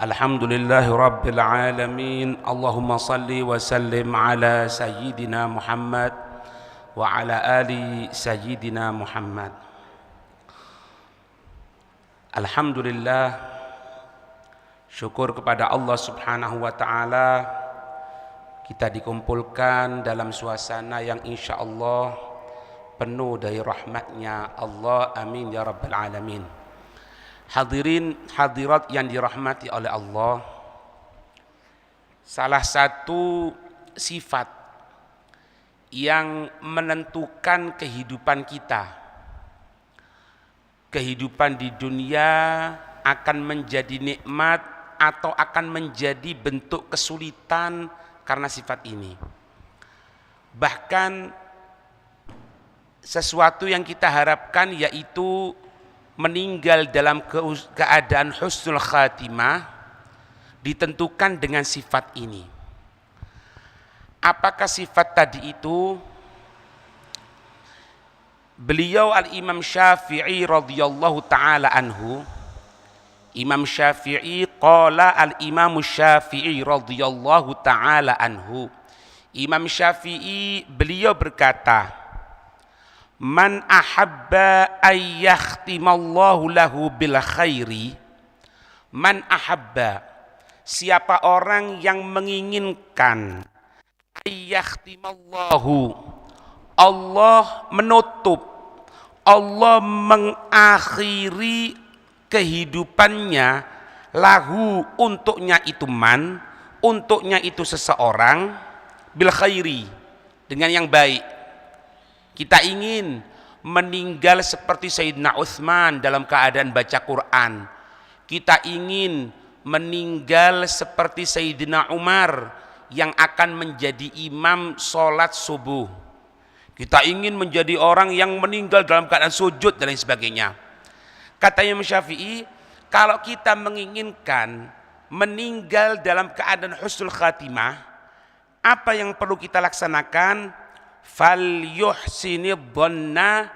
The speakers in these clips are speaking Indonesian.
Alhamdulillahi Rabbil Alamin. Allahumma salli wa sallim ala Sayyidina Muhammad wa ala ali Sayyidina Muhammad. Alhamdulillah, syukur kepada Allah subhanahu wa ta'ala, kita dikumpulkan dalam suasana yang insya Allah penuh dari rahmatnya Allah. Amin ya Rabbal Alamin. Hadirin hadirat yang dirahmati oleh Allah, salah satu sifat yang menentukan kehidupan kita, kehidupan di dunia akan menjadi nikmat atau akan menjadi bentuk kesulitan karena sifat ini. Bahkan sesuatu yang kita harapkan yaitu meninggal dalam keadaan husnul khatimah ditentukan dengan sifat ini. Apakah sifat tadi itu? Beliau Al-Imam Syafi'i radhiyallahu ta'ala anhu, Imam Syafi'i qala Al-Imam Syafi'i radhiyallahu ta'ala anhu, Imam Syafi'i beliau berkata, man ahabba ayyakhtimallahu lahu bil khairi, man ahabba, siapa orang yang menginginkan ayyakhtimallahu, Allah menutup, Allah mengakhiri kehidupannya, lahu untuknya itu man, untuknya itu seseorang, bil khairi, dengan yang baik. Kita ingin meninggal seperti Sayyidina Utsman dalam keadaan baca Quran. Kita ingin meninggal seperti Sayyidina Umar yang akan menjadi imam sholat subuh. Kita ingin menjadi orang yang meninggal dalam keadaan sujud dan lain sebagainya. Kata Imam Syafi'i, kalau kita menginginkan meninggal dalam keadaan husnul khatimah, apa yang perlu kita laksanakan? Fal yuhsinid dhanna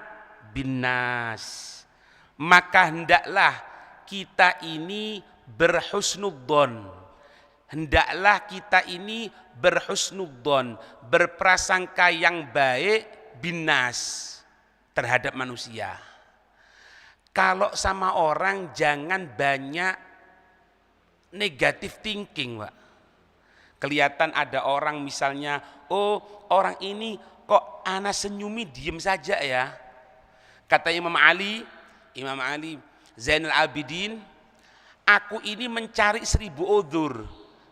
binnas, maka hendaklah kita ini berhusnudzon, hendaklah kita ini berhusnudzon, berprasangka yang baik binnas, terhadap manusia. Kalau sama orang jangan banyak negative thinking, Pak. Kelihatan ada orang misalnya, oh orang ini kok ana senyumi diem saja ya. Kata Imam Ali Zainal Abidin, aku ini mencari 1000 udzur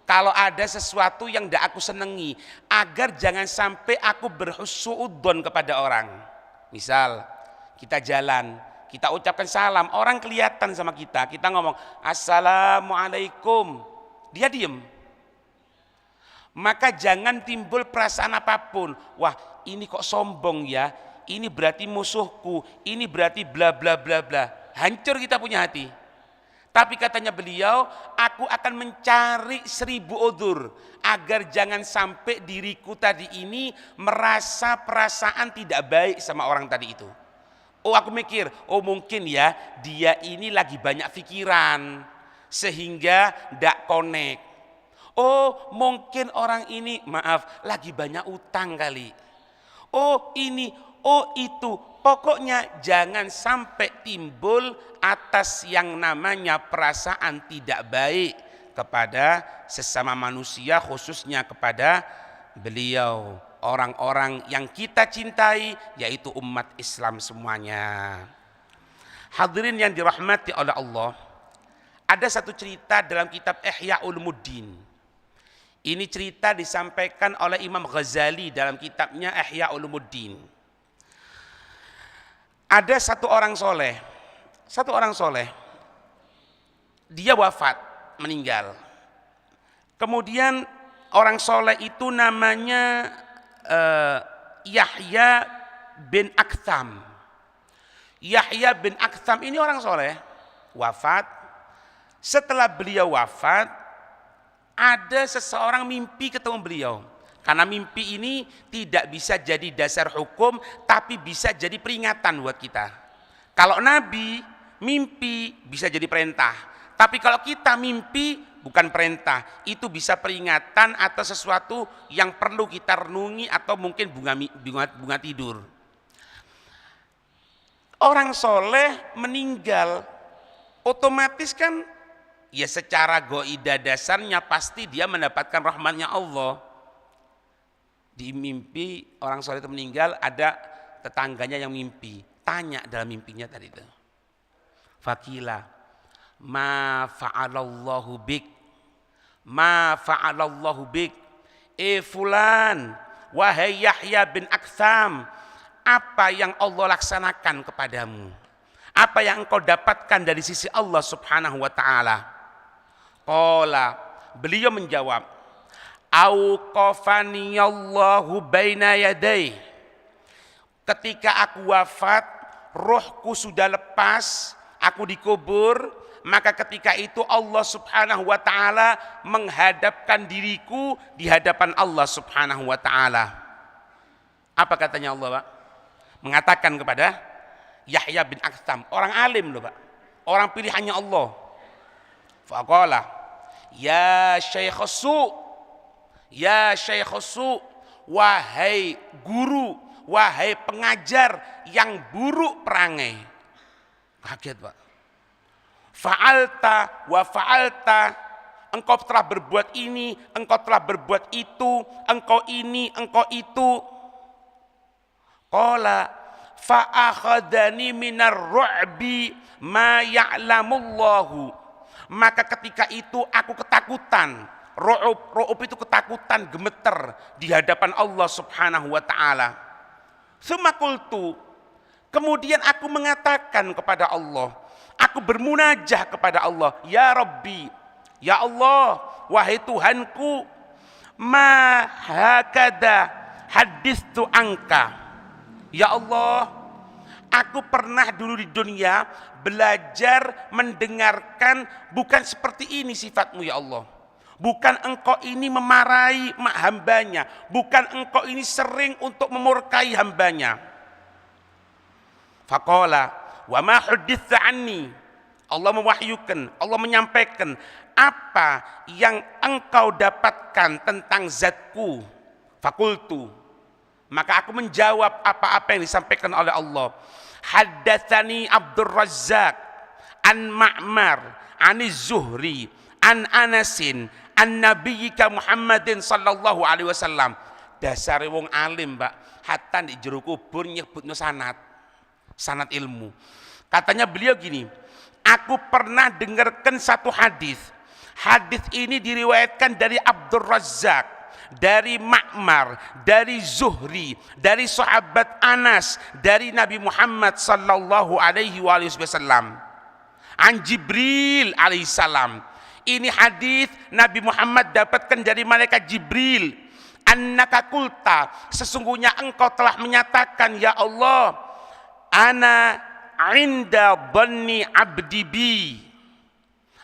kalau ada sesuatu yang tidak aku senangi, agar jangan sampai aku berhusnudzon kepada orang. Misal kita jalan, kita ucapkan salam, orang kelihatan sama kita ngomong assalamualaikum, dia diem, maka jangan timbul perasaan apapun. Wah, ini kok sombong ya, ini berarti musuhku, ini berarti bla bla bla bla. Hancur kita punya hati. Tapi katanya beliau, aku akan mencari 1000 udzur agar jangan sampai diriku tadi ini merasa perasaan tidak baik sama orang tadi itu. Oh, aku mikir, oh mungkin ya dia ini lagi banyak pikiran sehingga tidak connect. Oh mungkin orang ini maaf lagi banyak utang kali. Oh ini, oh itu. Pokoknya jangan sampai timbul atas yang namanya perasaan tidak baik kepada sesama manusia, khususnya kepada beliau, orang-orang yang kita cintai, yaitu umat Islam semuanya. Hadirin yang dirahmati oleh Allah, ada satu cerita dalam kitab Ihya Ulumuddin. Ini cerita disampaikan oleh Imam Ghazali dalam kitabnya Ihya Ulumuddin. Ada satu orang soleh, dia wafat, meninggal. Kemudian orang soleh itu namanya Yahya bin Aktham. Yahya bin Aktham ini orang soleh, wafat. Setelah beliau wafat, ada seseorang mimpi ketemu beliau. Karena mimpi ini tidak bisa jadi dasar hukum, tapi bisa jadi peringatan buat kita. Kalau Nabi mimpi bisa jadi perintah, tapi kalau kita mimpi bukan perintah. Itu bisa peringatan atau sesuatu yang perlu kita renungi atau mungkin bunga tidur. Orang soleh meninggal, otomatis kan ya secara goida dasarnya pasti dia mendapatkan rahmatnya Allah. Di mimpi orang soleh itu meninggal, ada tetangganya yang mimpi, tanya dalam mimpinya tadi itu, fakila ma fa'alallahu bik, ma fa'alallahu bik, fulan, wahai Yahya bin Aktham, apa yang Allah laksanakan kepadamu, apa yang engkau dapatkan dari sisi Allah subhanahu wa ta'ala. Qala, beliau menjawab, auqafaniyallahu baina yaday, ketika aku wafat, rohku sudah lepas, aku dikubur, maka ketika itu Allah subhanahu wa ta'ala menghadapkan diriku di hadapan Allah subhanahu wa ta'ala. Apa katanya Allah, Pak? Mengatakan kepada Yahya bin Aktham, orang alim loh, Pak, orang pilihannya Allah. Faqala, ya syaikhusu, ya syaikhusu, wahai guru, wahai pengajar yang buruk perangai. Kaget, Pak. Fa'alta wa fa'alta, engkau telah berbuat ini, engkau telah berbuat itu, engkau ini, engkau itu. Qala fa'akhadani minar ru'bi ma ya'lamullahu, maka ketika itu aku ketakutan. Ru'ub itu ketakutan, gemeter di hadapan Allah subhanahu wa ta'ala. Tsumma qultu, kemudian aku mengatakan kepada Allah, aku bermunajah kepada Allah, ya Rabbi, ya Allah, wahai Tuhanku, ma hakada hadistu angka, ya Allah, aku pernah dulu di dunia belajar mendengarkan bukan seperti ini sifatmu ya Allah. Bukan engkau ini memarahi hambanya, bukan engkau ini sering untuk memurkai hambanya. Faqala wa ma hudditsa anni, Allah mewahyukan, Allah menyampaikan apa yang engkau dapatkan tentang zatku. Fakultu, maka aku menjawab apa-apa yang disampaikan oleh Allah. Haddatsani Abdur Razzaq an Ma'mar an Zuhri an Anasin an Nabiyyika Muhammadin sallallahu alaihi wasallam. Dasare wong alim, Pak, hatta di jero kubur nyebutno sanad ilmu. Katanya beliau gini, aku pernah dengarkan satu hadis. Hadis ini diriwayatkan dari Abdur Razzaq, dari Ma'mar, dari Zuhri, dari sahabat Anas, dari Nabi Muhammad sallallahu alaihi wasallam, an Jibril alaihissalam. Ini hadis Nabi Muhammad dapatkan dari malaikat Jibril. Annaka qulta, sesungguhnya engkau telah menyatakan, ya Allah, ana inda dhanni abdi bi,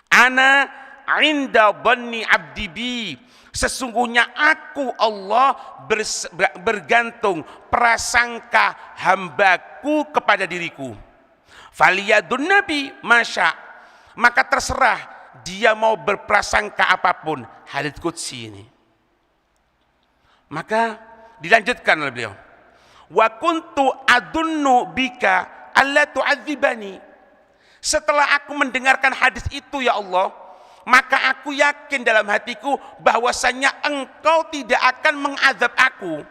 ana inda dhanni abdi bi, sesungguhnya aku Allah bergantung prasangka hambaku kepada diriku. Faliyadun nabi masya, maka terserah dia mau berprasangka apapun. Hadits qudsi ini. Maka dilanjutkan oleh beliau, wa kuntu adunnu bika alla tu'adzibani, setelah aku mendengarkan hadis itu ya Allah, maka aku yakin dalam hatiku bahwasanya engkau tidak akan mengazab aku,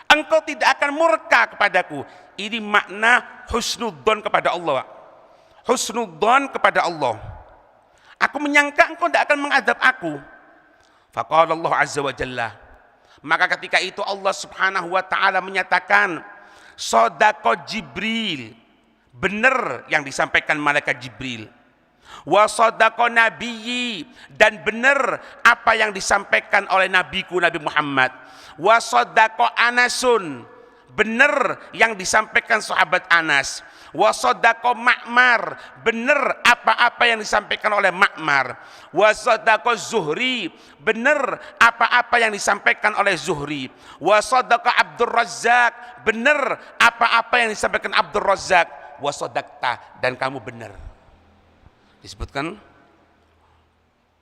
engkau tidak akan murka kepadaku. Ini makna husnudzon kepada Allah, husnudzon kepada Allah. Aku menyangka engkau tidak akan mengazab aku. Faqala Allah azza wa jalla, maka ketika itu Allah subhanahu wa ta'ala menyatakan, sodako Jibril, benar yang disampaikan malaikat Jibril. Wa sodako nabiyyi, dan benar apa yang disampaikan oleh nabiku Nabi Muhammad. Wa sodako Anasun, benar yang disampaikan sahabat Anas. Wa sodako Ma'mar, benar apa-apa yang disampaikan oleh Ma'mar. Wa sodako Zuhri, benar apa-apa yang disampaikan oleh Zuhri. Wa sodako Abdur Razzaq, benar apa-apa yang disampaikan Abdur Razzaq. Wa sodakta, dan kamu benar. Disebutkan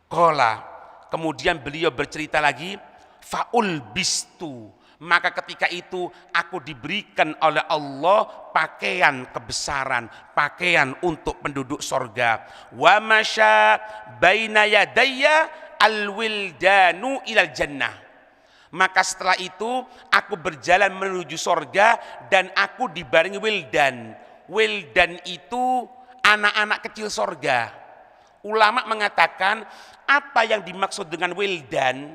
Qala, kemudian beliau bercerita lagi, faul bistu, maka ketika itu aku diberikan oleh Allah pakaian kebesaran, pakaian untuk penduduk sorga. Wa masya baina yadayya al-wildanu ilal jannah. Maka setelah itu aku berjalan menuju sorga dan aku dibarengi wildan. Wildan itu anak-anak kecil sorga. Ulama mengatakan apa yang dimaksud dengan wildan?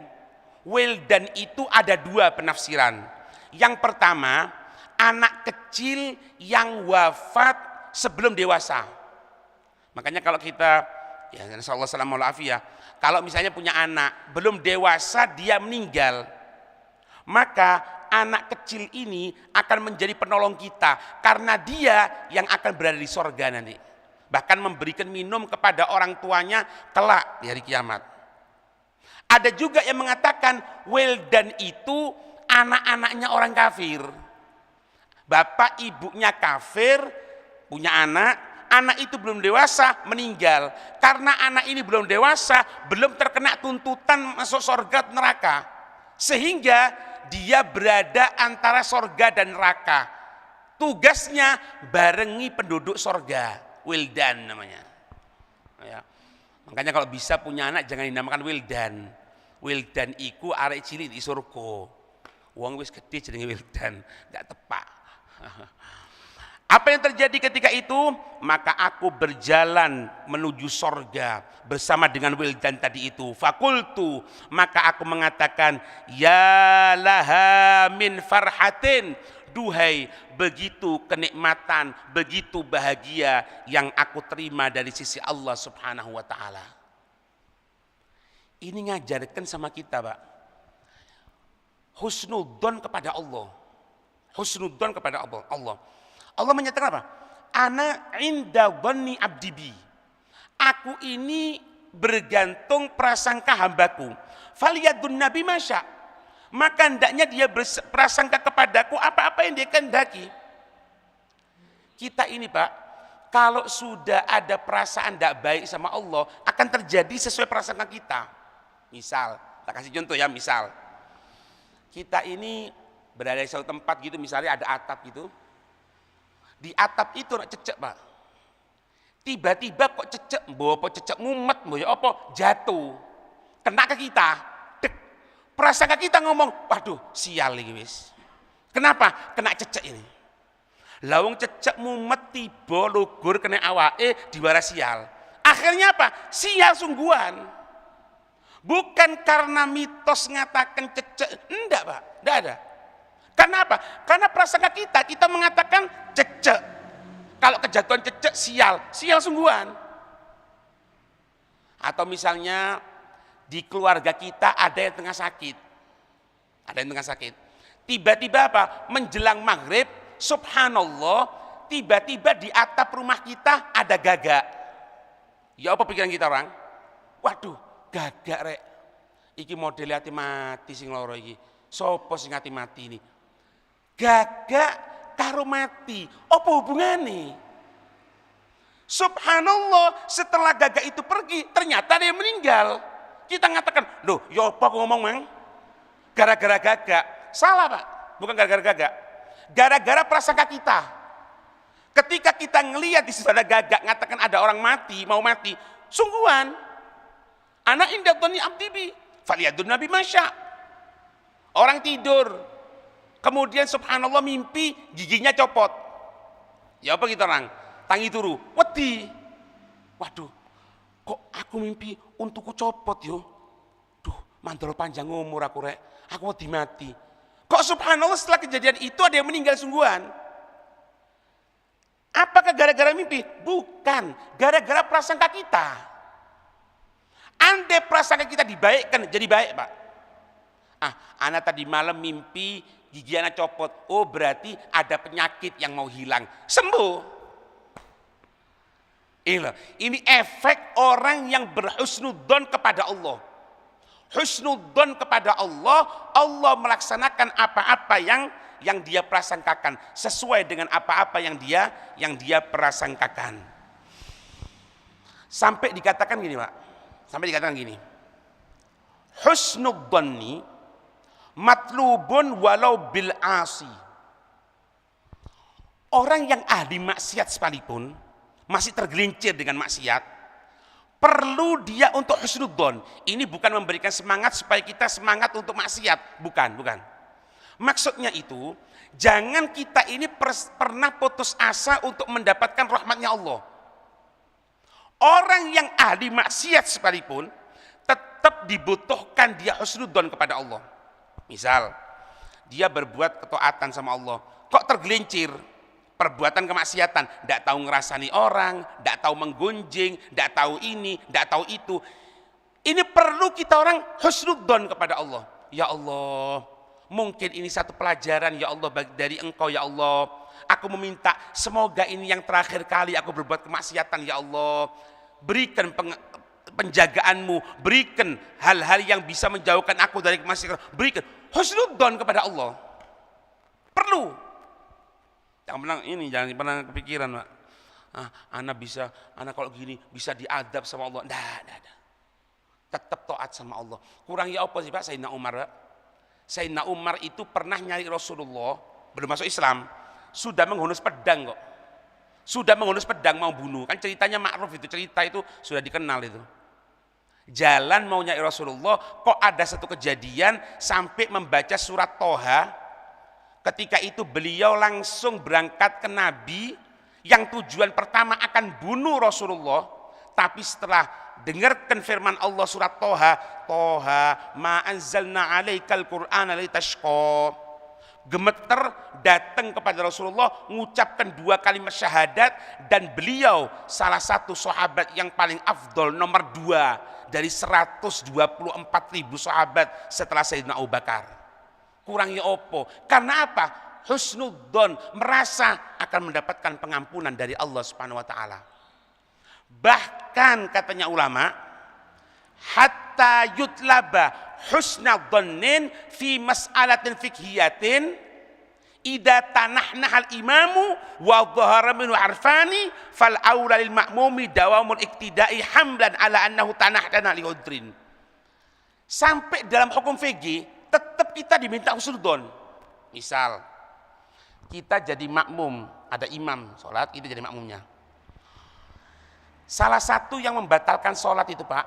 Wildan itu ada dua penafsiran. Yang pertama, anak kecil yang wafat sebelum dewasa. Makanya kalau kita, ya insyaallah salamul afiyah, kalau misalnya punya anak belum dewasa dia meninggal, maka anak kecil ini akan menjadi penolong kita karena dia yang akan berada di sorga nanti. Bahkan memberikan minum kepada orang tuanya kelak di hari kiamat. Ada juga yang mengatakan wildan itu anak-anaknya orang kafir. Bapak ibunya kafir, punya anak itu belum dewasa meninggal. Karena anak ini belum dewasa, belum terkena tuntutan masuk surga neraka. Sehingga dia berada antara surga dan neraka. Tugasnya barengi penduduk surga. Wildan namanya. Ya. Makanya kalau bisa punya anak jangan dinamakan wildan. Wildan iku arek cilik di surga. Wong wis gede jenenge wildan, enggak tepak. Apa yang terjadi ketika itu? Maka aku berjalan menuju sorga bersama dengan wildan tadi itu. Fakultu, maka aku mengatakan, ya laha min farhatin. Duhai, begitu kenikmatan, begitu bahagia yang aku terima dari sisi Allah Subhanahu wa ta'ala. Ini ngajarkan sama kita, Pak. Husnudzon kepada Allah. Husnudzon kepada Allah. Allah menyatakan apa? Ana inda dhanni abdi bi. Aku ini bergantung prasangka hambaku. Faliyadun nabi masya. Maka hendaknya dia berprasangka kepadaku apa-apa yang dia kehendaki. Kita ini Pak, kalau sudah ada perasaan tidak baik sama Allah, akan terjadi sesuai prasangka kita. Misal, tak kasih contoh ya, misal kita ini berada di suatu tempat gitu, misalnya ada atap gitu. Di atap itu nak cecek Pak. Tiba-tiba kok cecek, mbok cecek ngumet, mbok apa jatuh. Kena ke kita. Prasangka kita ngomong, waduh sial ini wis. Kenapa? Kena cecek ini. Lawung cecek mumet tiba lugur kena awake diwaras sial. Akhirnya apa? Sial sungguhan. Bukan karena mitos ngatakan cecek, enggak Pak, enggak ada. Kenapa? Karena prasangka kita mengatakan cecek. Kalau kejatuhan cecek sial sungguhan. Atau misalnya di keluarga kita ada yang tengah sakit. Tiba-tiba apa? Menjelang maghrib, subhanallah, tiba-tiba di atap rumah kita ada gagak. Ya apa pikiran kita orang? Waduh, gagak rek. Iki model hati mati sing loro iki. Sopo sing hati mati ini? Gagak karo mati. Apa hubungannya? Subhanallah, setelah gagak itu pergi, ternyata ada yang meninggal. Kita ngatakan, loh, ya apa aku ngomong mang? Gara-gara gagak. Salah Pak, bukan gara-gara gagak. Gara-gara prasangka kita. Ketika kita ngelihat di situ ada gagak, ngatakan ada orang mati, mau mati, sungguhan. Anak indah dhani abdibi, faliyadun nabi masya. Orang tidur, kemudian subhanallah mimpi giginya copot. Ya apa kita orang? Tangi turu, wedi. Waduh. Kok aku mimpi untukku copot yo. Duh, mandor panjang umur aku rek. Aku mau dimati. Kok subhanallah setelah kejadian itu ada yang meninggal sungguhan? Apakah gara-gara mimpi? Bukan, gara-gara prasangka kita. Andai prasangka kita dibaikkan, jadi baik Pak. Anak tadi malam mimpi gigi anak copot. Oh berarti ada penyakit yang mau hilang. Sembuh. Ini efek orang yang berhusnudzon kepada Allah. Husnudzon kepada Allah, Allah melaksanakan apa-apa yang dia prasangkakan sesuai dengan apa-apa yang dia prasangkakan. Sampai dikatakan gini Pak, Sampai dikatakan gini, husnudzanni matlubun walau bil asi. Orang yang ahli maksiat sekalipun masih tergelincir dengan maksiat, perlu dia untuk husnudzon. Ini bukan memberikan semangat supaya kita semangat untuk maksiat, bukan. Maksudnya itu, jangan kita ini pernah putus asa untuk mendapatkan rahmatnya Allah. Orang yang ahli maksiat sekalipun tetap dibutuhkan dia husnudzon kepada Allah. Misal, dia berbuat ketaatan sama Allah, kok tergelincir perbuatan kemaksiatan, tidak tahu ngerasani orang, tidak tahu menggunjing, tidak tahu ini, tidak tahu itu. Ini perlu kita orang husnudzon kepada Allah. Ya Allah, mungkin ini satu pelajaran ya Allah dari Engkau ya Allah. Aku meminta semoga ini yang terakhir kali aku berbuat kemaksiatan ya Allah. Berikan penjagaanmu, berikan hal-hal yang bisa menjauhkan aku dari kemaksiatan, berikan husnudzon kepada Allah. Perlu. Jangan pernah kepikiran, Pak. Anak kalau gini bisa diadab sama Allah. Nggak. Tetap taat sama Allah. Kurangnya apa sih Pak? Sayyidina Umar, Pak. Sayyidina Umar itu pernah nyari Rasulullah, belum masuk Islam, sudah menghunus pedang kok. Sudah menghunus pedang mau bunuh. Kan ceritanya makruf itu, cerita itu sudah dikenal itu. Jalan mau nyari Rasulullah, kok ada satu kejadian sampai membaca surat Toha. Ketika itu beliau langsung berangkat ke Nabi yang tujuan pertama akan bunuh Rasulullah. Tapi setelah dengarkan firman Allah surat Toha, ma anzalna alaikal qur'ana litashqa, gemeter datang kepada Rasulullah, mengucapkan 2 kalimat syahadat, dan beliau salah satu sahabat yang paling afdol, nomor 2 dari 124.000 sahabat setelah Sayyidina Abu Bakar. Kurangnya opo? Karena apa? Husnudzon, merasa akan mendapatkan pengampunan dari Allah Subhanahu wa taala. Bahkan katanya ulama, hatta yutlaba husnadzonin fi mas'alatin fikhiyatin idza tanahnahal imamu wa dhahara minhu arfani fal aula lil ma'mumi dawamul iktidai hamlan ala annahu tanahdana li udrin. Sampai dalam hukum fikih tetap kita diminta husnudzon. Misal kita jadi makmum, ada imam sholat, kita jadi makmumnya. Salah satu yang membatalkan sholat itu Pak,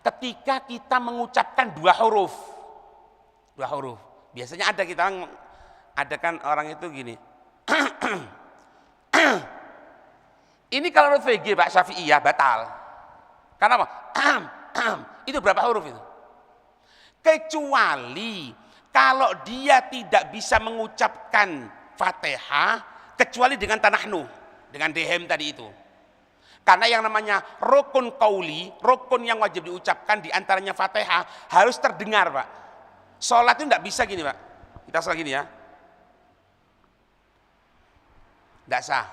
ketika kita mengucapkan 2 huruf. 2 huruf. Biasanya ada kan orang itu gini. Ini kalau menurut fikih Pak Syafi'iyah batal. Karena apa? Itu berapa huruf itu? Kecuali kalau dia tidak bisa mengucapkan Fatihah kecuali dengan tanahnu, dengan dehem tadi itu. Karena yang namanya rukun qauli, rukun yang wajib diucapkan diantaranya Fatihah harus terdengar Pak. Sholat itu tidak bisa gini Pak. Kita sholat gini ya. Tidak sah.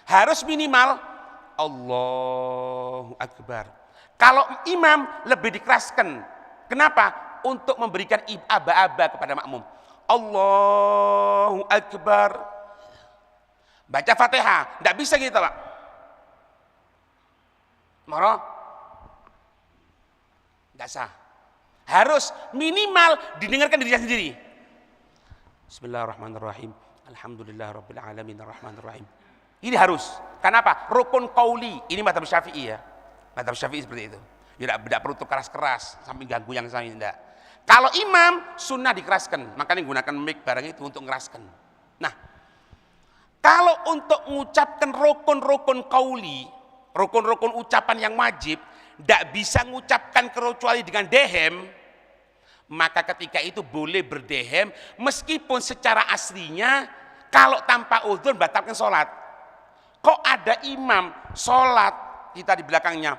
Harus minimal Allahu Akbar. Kalau imam lebih dikeraskan. Kenapa? Untuk memberikan aba-aba kepada makmum. Allahu Akbar. Baca Fatihah. Tidak bisa gitu Pak. Moro? Tidak sah. Harus minimal didengarkan dirinya sendiri. Bismillahirrahmanirrahim. Alhamdulillahirabbil alamin arrahmanir rahim. Ini harus. Kenapa? Rukun qauli. Ini mazhab Syafi'i ya. Mazhab Syafi'i seperti itu. Tidak perlu keras-keras sampai ganggu yang lain, tidak. Kalau imam sunnah dikeraskan, makanya gunakan mic barang itu untuk ngeraskan. Nah, kalau untuk mengucapkan rukun-rukun qauli, rukun-rukun ucapan yang wajib, tidak bisa mengucapkan kecuali dengan dehem, maka ketika itu boleh berdehem, meskipun secara aslinya kalau tanpa udzur batalkan sholat. Kok ada imam sholat, kita di belakangnya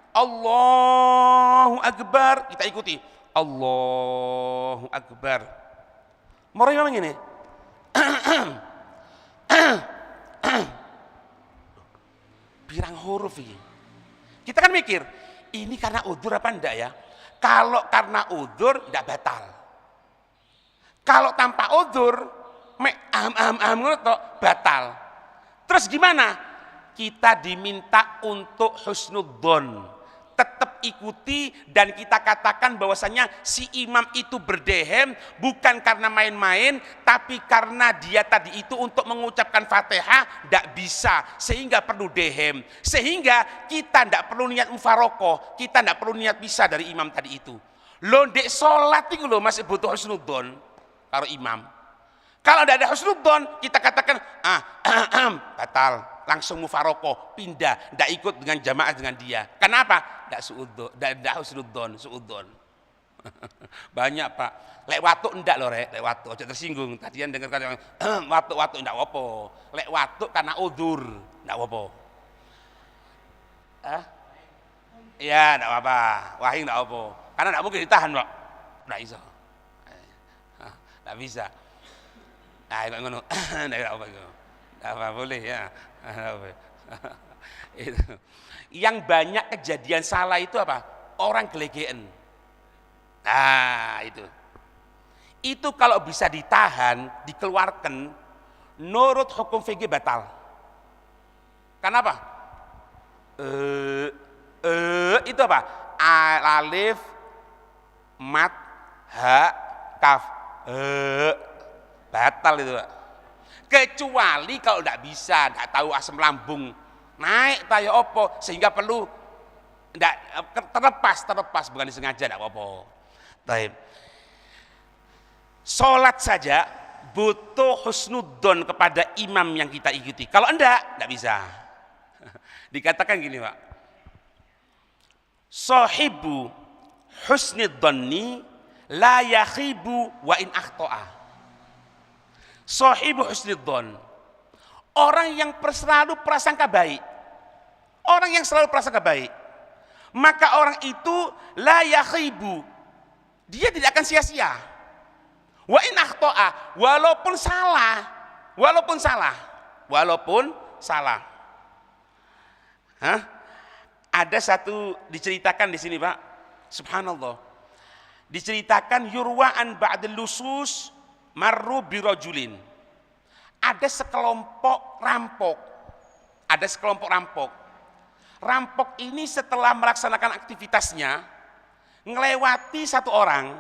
Allahu Akbar, kita ikuti Allahu Akbar. Mau ngomong ini pirang huruf ini. Kita kan mikir, ini karena udzur apa enggak ya? Kalau karena udzur enggak batal. Kalau tanpa udzur, batal. Terus gimana? Kita diminta untuk husnudzon. Tetap ikuti dan kita katakan bahwasanya si imam itu berdehem bukan karena main-main, tapi karena dia tadi itu untuk mengucapkan Fatihah tidak bisa, sehingga perlu dehem, sehingga kita tidak perlu niat mufarokoh, kita tidak perlu niat pisah dari imam tadi itu. Lo dek sholat itu lo masih butuh husnudzon karo imam. Kalau tidak ada husnudzon, kita katakan batal, langsung mufarokoh, pindah, tidak ikut dengan jamaah dengan dia. Kenapa? Tidak husnudzon. Banyak Pak. Lek watuk ndak loh rek, lek watuk aja tersinggung. Tadian dengar kata watuk ndak apa. Lek watuk karena udzur, ndak apa. Ya ndak apa. Wahing ndak apa. Karena ndak mungkin ditahan, Pak. Ndak bisa. Ndak bisa. Nah, kok ngono. Ndak apa itu. Apa boleh ya. Itu. Yang banyak kejadian salah itu apa? Orang gelegean. Nah, itu kalau bisa ditahan, dikeluarkan, nurut hukum fikih batal. Kenapa? Itu apa? Alif, mat, ha, kaf. Batal itu, Pak. Kecuali kalau tidak bisa, tidak tahu asam lambung naik tayo opo, sehingga perlu tidak terlepas bukan disengaja, tidak apa-apa. Baik. Sholat saja butuh husnudzon kepada imam yang kita ikuti. Kalau tidak bisa. Dikatakan gini, Pak. Sahibu husnidzonni la yakhibu wa in akhto'a. Sahibu husnidzon, orang yang selalu prasangka baik, maka orang itu la yakhibu, dia tidak akan sia-sia. Wa in akhto'a, walaupun salah. Ada satu diceritakan di sini, Pak. Subhanallah. Diceritakan yurwa'an ba'dal lusus marru birajulin. Ada sekelompok rampok. Rampok ini setelah melaksanakan aktivitasnya ngelewati satu orang.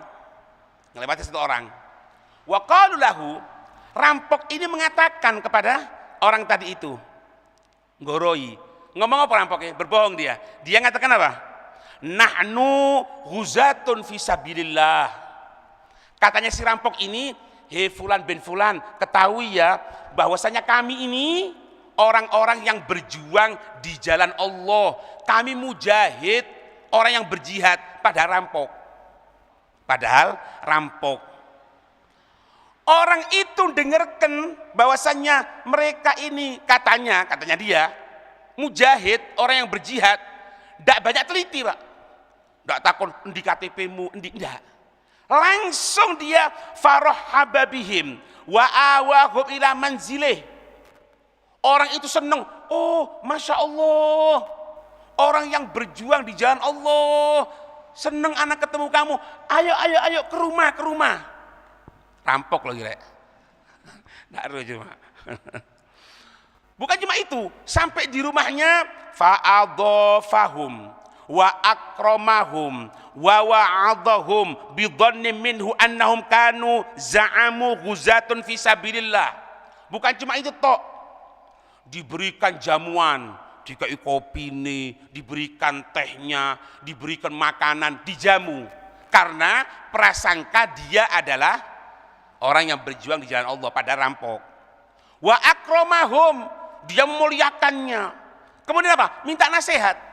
Wa qalu lahu, rampok ini mengatakan kepada orang tadi itu, nggoroi. Ngomong apa rampoknya? Berbohong dia. Dia mengatakan apa? Nahnu ghuzatun fi sabilillah. Katanya si rampok ini, hei fulan bin fulan, ketahui ya bahwasanya kami ini orang-orang yang berjuang di jalan Allah. Kami mujahid, orang yang berjihad, padahal rampok. Orang itu dengarkan bahwasanya mereka ini katanya dia mujahid, orang yang berjihad, tidak banyak teliti, Pak. Tidak takut di KTP-mu, tidak. Langsung dia farahaba bihim wa awahum ila manzilih. Orang itu senang. Oh, Masya Allah. Orang yang berjuang di jalan Allah. Senang anak ketemu kamu. Ayo ke rumah. Rampok lagi, Rek. Nggak harus cuma. Bukan cuma itu. Sampai di rumahnya fa'adhafahum wa akramahum wa wa'adhahum bidhannin minhu annahum kanu za'amu ghuzatun fi sabilillah. Bukan cuma itu tok, diberikan jamuan, dikai kopi nih, diberikan tehnya, diberikan makanan, dijamu karena prasangka dia adalah orang yang berjuang di jalan Allah pada rampok. Wa akramahum, dia memuliakannya. Kemudian apa? Minta nasihat.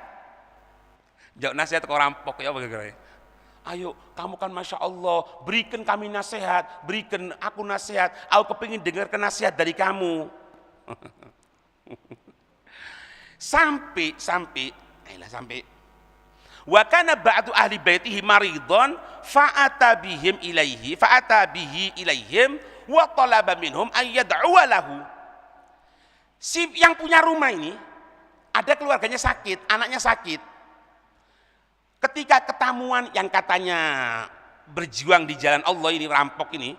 Jauh nasihat ke rampok ya bagaimana? Ayo, kamu kan Masya Allah, berikan kami nasihat, berikan aku nasihat, aku kepingin dengarkan nasihat dari kamu. sampai wa kana ba'du ahli baitihi maridhan fa'ata bihi ilaihim wa talaba minhum ay yad'u lahu. Si yang punya rumah ini ada keluarganya sakit, anaknya sakit. Ketika ketamuan yang katanya berjuang di jalan Allah ini, rampok ini,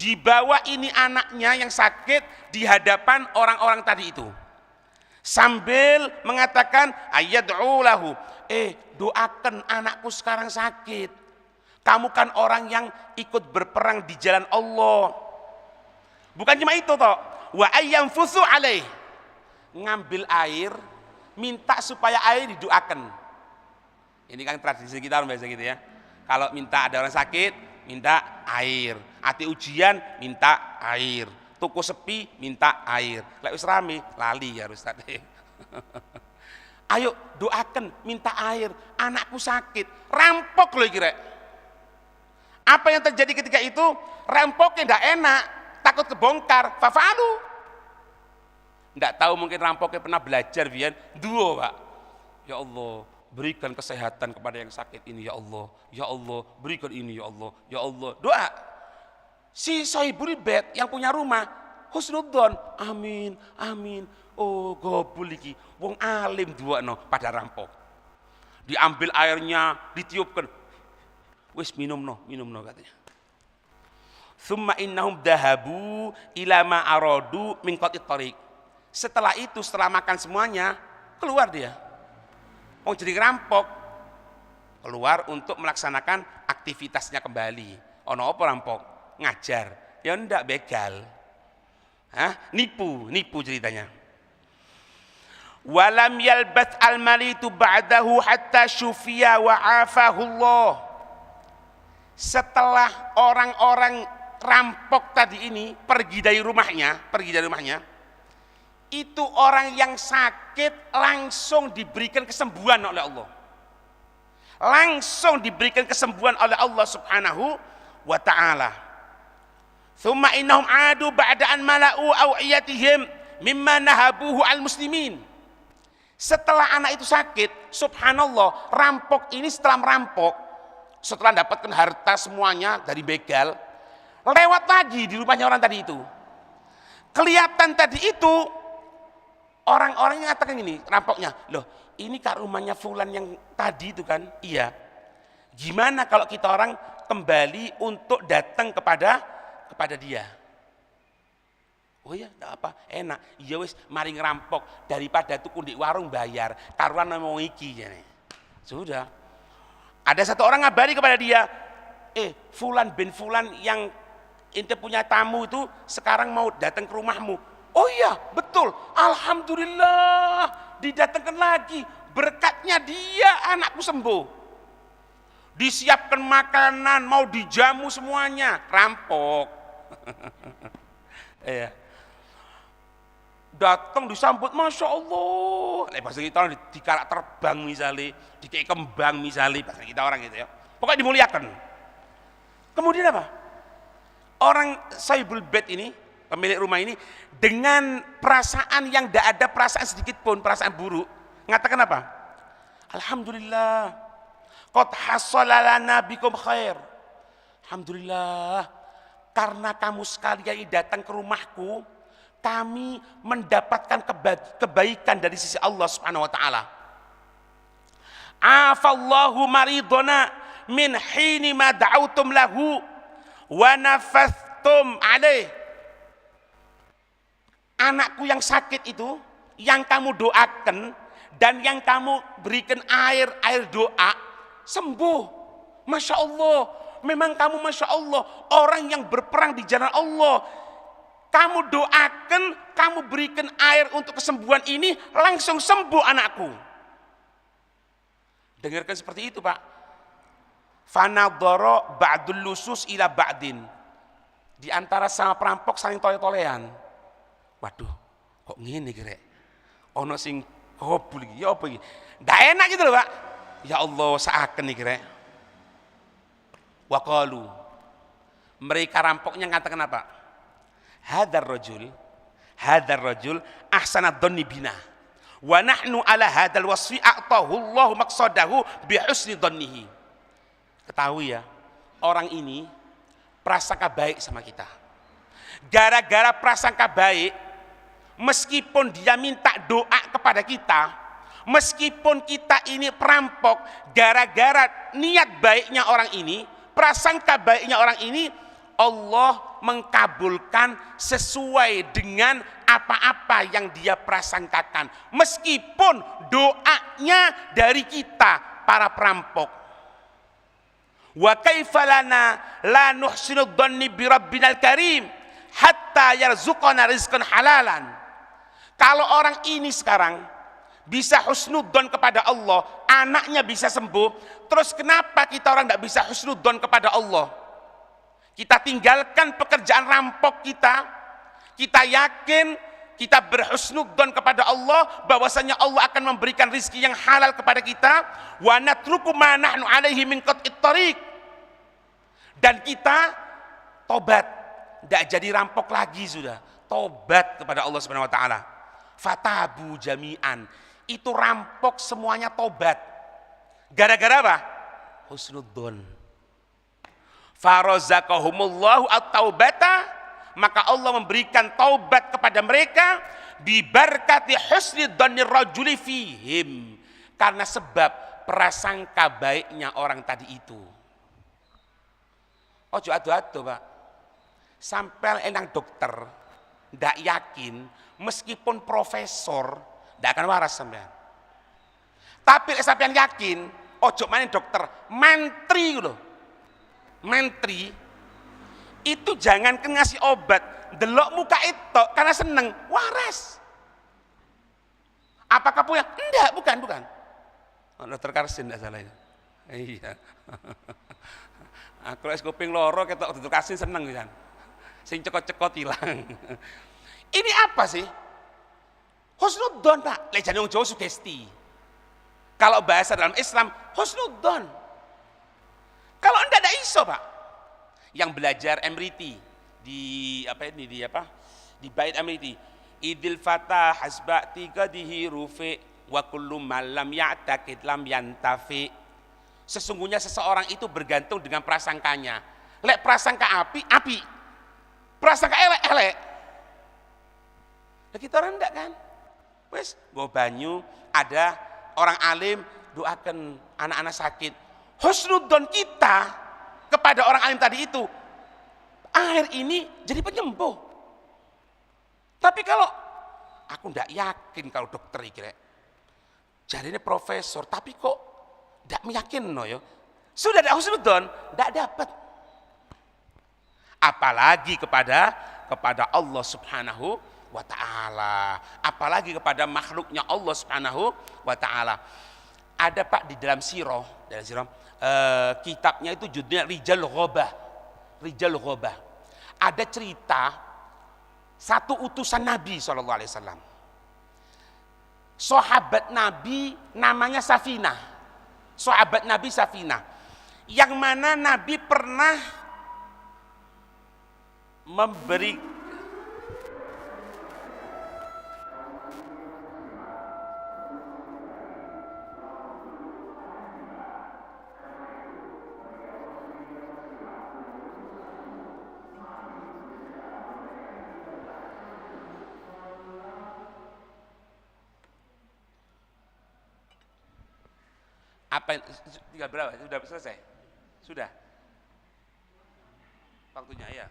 dibawa ini anaknya yang sakit di hadapan orang-orang tadi itu. Sambil mengatakan ayyad'u lahu, doakan anakku sekarang sakit. Kamu kan orang yang ikut berperang di jalan Allah. Bukan cuma itu toh, wa ayyamfusu alaih. Ngambil air, minta supaya air didoakan. Ini kan tradisi kita orang biasa gitu ya. Kalau minta ada orang sakit, minta air. Ati ujian, minta air. Tuku sepi, minta air. Lek wis rame, lali ya Ustaz. Ayo doakan, minta air. Anakku sakit, rampok loh kira. Apa yang terjadi ketika itu? Rampoknya tidak enak, takut kebongkar. Fafalu. Tidak tahu mungkin rampoknya pernah belajar biar duo pak. Ya Allah, berikan kesehatan kepada yang sakit ini ya Allah. Ya Allah, berikan ini ya Allah. Ya Allah, doa. Si sahibul bait yang punya rumah husnudzon, amin, amin. Oh gobul iki, wong alim duakno pada rampok. Diambil airnya, ditiupkan. Wis minum no katanya. Tsumma innahum dahabu ila ma aradu min qat'it tariq. Setelah itu, setelah makan semuanya, keluar dia. Mau jadi rampok, keluar untuk melaksanakan aktivitasnya kembali. Ono apa rampok? Ngajar. Ya ndak begal. Nipu ceritanya. Walam yalbath al-malitu ba'dahu hatta syufiya wa afahullah. Setelah orang-orang rampok tadi ini pergi dari rumahnya, itu orang yang sakit langsung diberikan kesembuhan oleh Allah. Langsung diberikan kesembuhan oleh Allah Subhanahu wa ta'ala. Tsumma innahum adu ba'da an mala'u aw'iyatihim mimma nahabuhu al-muslimin. Setelah anak itu sakit, subhanallah, rampok ini setelah merampok, setelah mendapatkan harta semuanya dari begal, lewat lagi di rumahnya orang tadi itu. Kelihatan tadi itu, orang-orang yang mengatakan ini, rampoknya, loh ini kan rumahnya fulan yang tadi itu kan? Iya. Gimana kalau kita orang kembali untuk datang kepada dia? Oh iya, enggak apa, enak. Iya wis, mari ngerampok daripada tuku di warung bayar, karuan mau iki jane. Sudah. Ada satu orang ngabari kepada dia, fulan bin fulan yang ente punya tamu itu sekarang mau datang ke rumahmu. Oh iya, betul. Alhamdulillah, didatangkan lagi. Berkatnya dia anakku sembuh. Disiapkan makanan, mau dijamu semuanya, rampok. Iya. Datang disambut, masya Allah. Bahasa kita orang dikarak terbang misalnya, dikei kembang misalnya, bahasa kita orang gitu ya. Pokoknya dimuliakan. Kemudian apa? Orang sahibul bait ini, pemilik rumah ini, dengan perasaan yang tidak ada perasaan sedikit pun, perasaan buruk, mengatakan apa? Alhamdulillah, qad hassala lana bikum khair. Alhamdulillah, karena kamu sekalian datang ke rumahku, kami mendapatkan kebaikan dari sisi Allah Subhanahu wa taala. Afallahu maridona min hini ma da'autum lahu wa nafathtum alaih. Anakku yang sakit itu, yang kamu doakan dan yang kamu berikan air doa, sembuh. Masya Allah, memang kamu Masya Allah, orang yang berperang di jalan Allah. Kamu doakan, kamu berikan air untuk kesembuhan ini, langsung sembuh anakku. Dengarkan seperti itu Pak. Fanadhara ba'dul lusus ila ba'din. Di antara sama perampok saling tole-tolean. Waduh, kok ngene kira? Ono sing gobul iki, ya apa iki? Ndak enak gitu loh, Pak. Ya Allah, seakan nih kira. Wa qalu. Mereka rampoknya ngatakan apa? Hadzal rajul ahsanad dhanni bina. Wa nahnu ala hadzal wasfi a'tahu Allah maqsadahu bi husni dhannihi. Ketahui ya, orang ini prasangka baik sama kita. Gara-gara prasangka baik, meskipun dia minta doa kepada kita, meskipun kita ini perampok, gara-gara niat baiknya orang ini, prasangka baiknya orang ini, Allah mengkabulkan sesuai dengan apa-apa yang dia prasangkakan, meskipun doanya dari kita para perampok. Wa kaifa lana la nuhsinu dhanni bi rabbinal karim hatta yarzuqana rizqan halalan. Kalau orang ini sekarang bisa husnudzon kepada Allah, anaknya bisa sembuh, terus kenapa kita orang tidak bisa husnudzon kepada Allah? Kita tinggalkan pekerjaan rampok kita yakin, kita berhusnudzon kepada Allah bahwasanya Allah akan memberikan rizki yang halal kepada kita. Wa natruku ma nahnu alaihi min qat'it thariq. Dan kita tobat, tidak jadi rampok lagi sudah. Tobat kepada Allah Subhanahu wa taala. Fatabu jami'an. Itu rampok semuanya tobat. Gara-gara apa? Husnudzon. Farazaqahumullahu at-taubata, maka Allah memberikan taubat kepada mereka bibarkati husnidzannir rajuli fihim, karena sebab prasangka baiknya orang tadi itu. Ojo adu-adu, Pak. Sampai enang dokter ndak yakin, meskipun profesor ndak akan waras sampean. Tapi sampean yakin, ojo main dokter, menteri lho. Menteri itu jangan ngasih obat, delok muka itu karena seneng, waras. Apakah punya? Enggak, bukan. Oh, dokter Karsin enggak salah itu. Iya. Aku es kuping loro ketok dokter Karsin seneng pisan. Sing cekot-cekot hilang. Ini apa sih? Husnudzon, Pak. Lek jane wong Jawa sugesti. Kalau bahasa dalam Islam, husnudzon. Kalau enggak ada iso, Pak. Yang belajar MRT di Bait MRT. Idil fatah hasbati qadihi rufi wa kullu man lam ya'taqid lam yantafi. Sesungguhnya seseorang itu bergantung dengan prasangkanya. Lek prasangka api. Prasangka elek. Nah, kita orang enggak kan? Wes, go banyu, ada orang alim doakan anak-anak sakit. Husnudzon kita kepada orang alim tadi itu, air ini jadi penyembuh. Tapi kalau aku ndak yakin kalau dokter iki rek, jadi ini profesor, tapi kok ndak meyakin no yo. Sudah ada husnudzon, ndak dapat. Apalagi kepada Allah Subhanahu wa ta'ala, apalagi kepada makhluknya Allah Subhanahu wa ta'ala. Ada, Pak, di dalam sirah, kitabnya itu judulnya Rijal Ghobah. Ada cerita satu utusan Nabi SAW. Sahabat Nabi namanya Safinah. Sahabat Nabi Safinah. Yang mana Nabi pernah memberi apa, tinggal berapa? Sudah selesai? Sudah? Waktunya ya?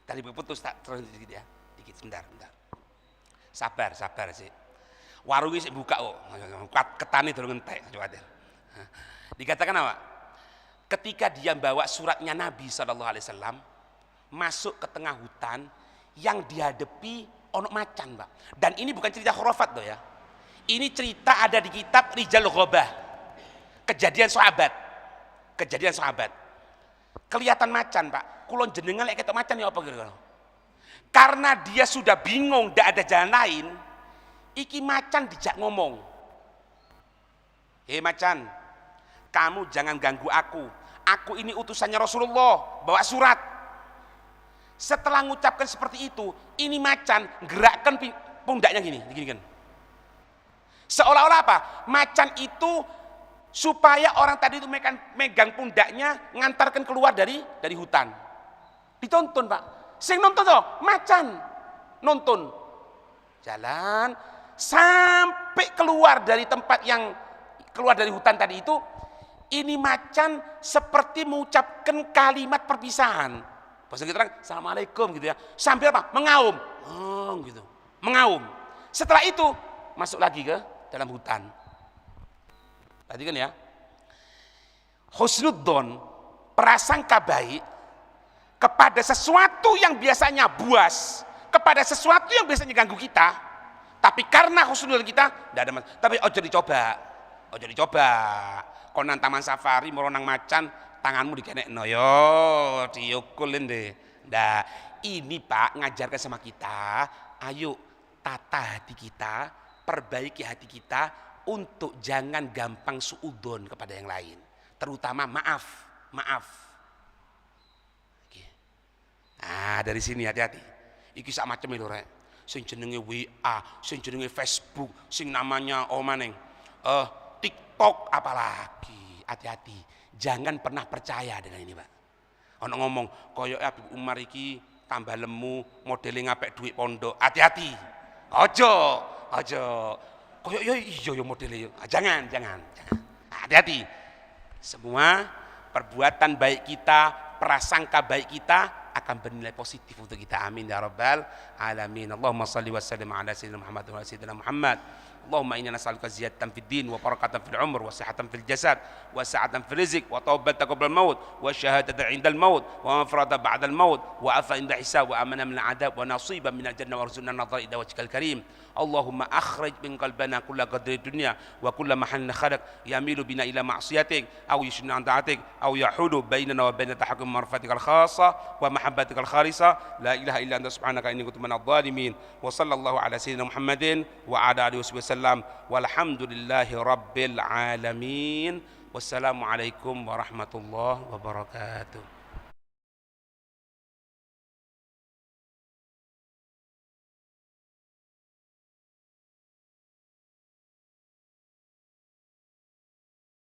Tadi berputus tak terus sedikit ya? Dikit, sebentar. Sabar sih. Warungnya sih buka kok. Ketani terus ngentek, khawatir. Dikatakan apa? Ketika dia bawa suratnya Nabi SAW masuk ke tengah hutan yang dihadapi onok macan, Pak. Dan ini bukan cerita khurafat loh ya. Ini cerita ada di kitab Rijal Ghobah. Kejadian sahabat. Kelihatan macan, Pak. Kulon jenengan lek ketok macan ya apa gitu. Karena dia sudah bingung, tidak ada jalan lain. Iki macan dijak ngomong. Hei macan, kamu jangan ganggu aku. Aku ini utusannya Rasulullah, bawa surat. Setelah mengucapkan seperti itu, ini macan gerakkan pundaknya gini kan. Seolah-olah apa? Macan itu supaya orang tadi itu megang pundaknya, ngantarkan keluar dari hutan. Ditonton, Pak. Sing nonton toh, macan nonton. Jalan sampai keluar dari tempat yang keluar dari hutan tadi itu, ini macan seperti mengucapkan kalimat perpisahan. Bahasa kita orang assalamualaikum gitu ya. Sambil apa? Mengaum. Oh, gitu. Mengaum. Setelah itu masuk lagi ke dalam hutan. Perhatikan ya. Husnudzon, prasangka baik kepada sesuatu yang biasanya buas, kepada sesuatu yang biasanya ganggu kita, tapi karena husnudzon kita tidak ada masalah. Tapi ojo dicoba. Konan taman safari meronang macan, tanganmu dikenekno yo diukulin deh. Nah, ini Pak ngajarkan sama kita, ayo tata hati kita, perbaiki hati kita untuk jangan gampang suudzon kepada yang lain. Terutama maaf. Nah, dari sini hati-hati. Iki sak macam lho rek. Sing jenenge WA, sing jenenge Facebook, sing namanya TikTok apalagi. Hati-hati. Jangan pernah percaya dengan ini, Pak. Ono ngomong koyo Habib Umar iki tambah lemu, modelnya ngapek duit pondok. Hati-hati. Ojo. Koyo iya modelnya. Jangan. Hati-hati. Semua perbuatan baik kita, prasangka baik kita akan bernilai positif untuk kita. Amin ya rabbal alamin. Allahumma salli wa sallim ala sayyidina Muhammad wa sayyidina Muhammad. Allahumma inna nas'aluka ziyadatan fid din wa barakatan fil umr wa sihhatan fil jasad wa sa'atan fil rizq wa taubatan qabla al maut wa syahadatan 'inda al maut wa mafratan ba'da al maut wa afa 'inda hisab wa amana min al 'adab wa nasiban min al jannah warzuqna an-nadhara ila wajhikal karim. Allahumma akhrij min qalbana kulla qadri dunya wa kulla mahallin khalaq yamilu bina ila ma'siyatik aw yushna an ta'atik aw yahulu bainana wa baina tahakkum marfatikal khassa wa mahabbatikal khalisa la ilaha illa anta subhanaka inni kuntu minadh dhalimin wa sallallahu ala sayyidina Muhammadin wa ala alihi wasallam walhamdulillahi rabbil alamin. Wassalamualaikum warahmatullahi wabarakatuh.